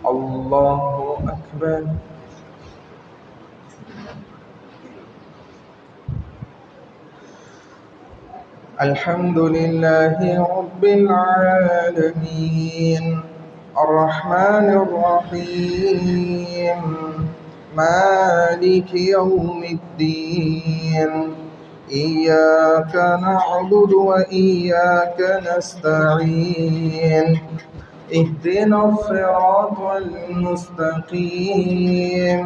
الله أكبر. الحمد لله رب العالمين الرحمن الرحيم مالك يوم الدين إياك نعبد وإياك نستعين اهدنا الصراط المستقيم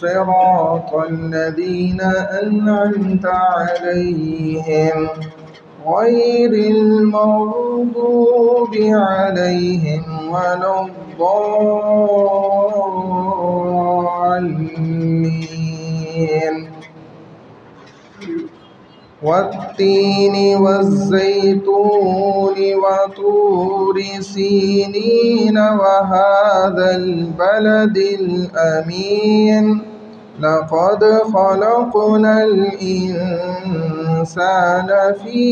صراط الذين أنعمت عليهم غير المغضوب عليهم ولا الضالين. والتين والزيتون وطور سينين وهذا البلد الأمين لقد خلقنا الإنسان في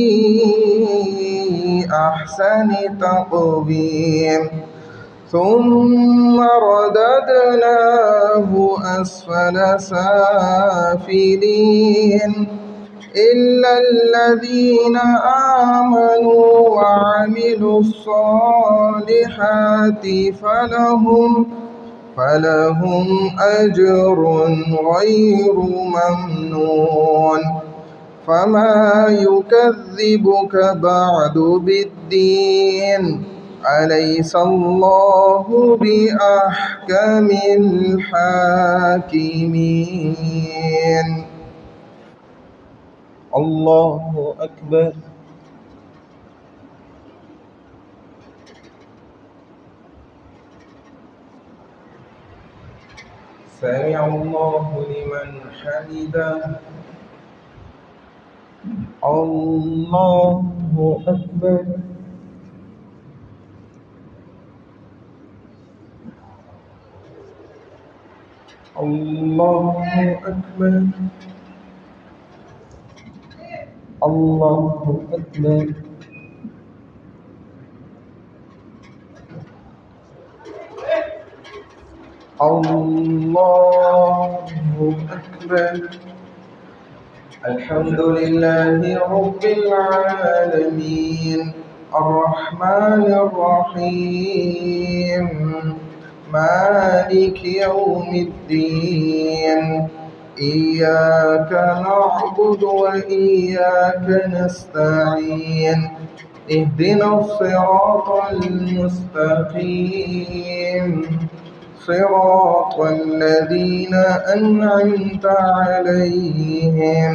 أحسن تقويم ثم رددناه أسفل سافلين إلا الذين آمنوا وعملوا الصالحات فلهم أجر غير ممنون. فما يكذبك بعد بالدين أليس الله بأحكم الحاكمين. الله أكبر. سمع الله لمن حمده. الله أكبر. الله أكبر. الله أكبر. الله أكبر. الحمد لله رب العالمين الرحمن الرحيم مالك يوم الدين إياك نعبد وإياك نستعين اهدنا الصراط المستقيم صراط الذين أنعمت عليهم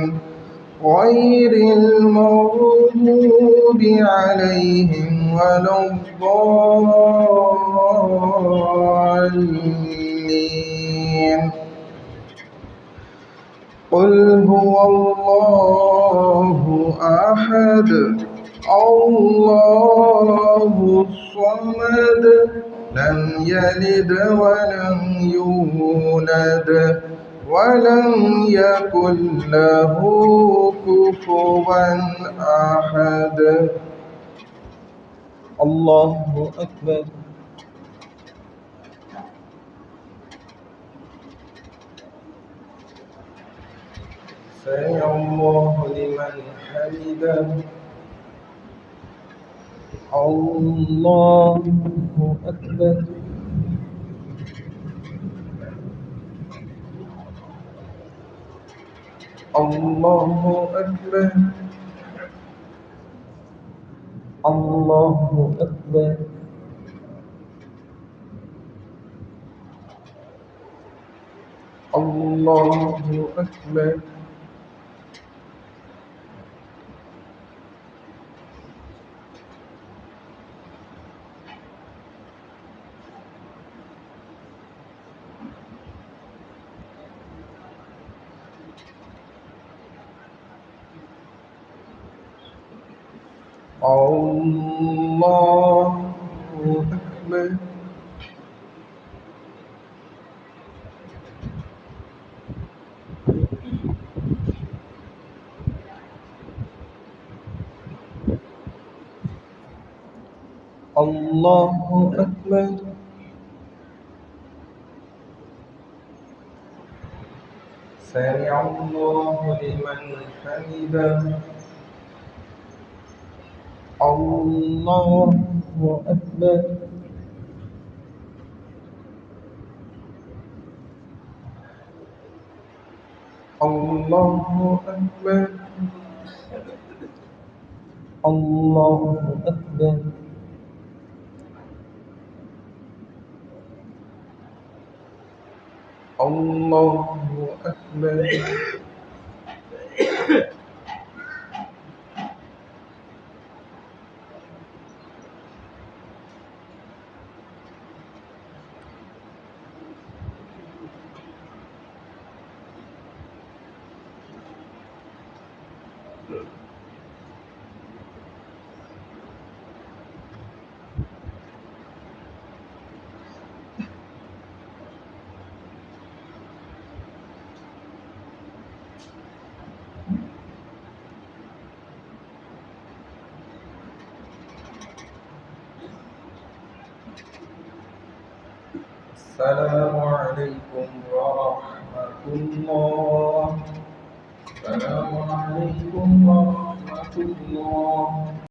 غير المغضوب عليهم ولا الضالين. قل هو الله أحد الله الصمد لم يلد ولم يولد ولم يكن له كفوا أحد. الله أكبر. سمع الله لمن حمده. الله أكبر. الله أكبر. الله أكبر. الله أكبر. الله أكبر. الله أكبر. سمع الله لمن حمده الله أكبر الله أكبر الله أكبر الله أكبر السلام عليكم ورحمة الله. السلام عليكم ورحمة الله.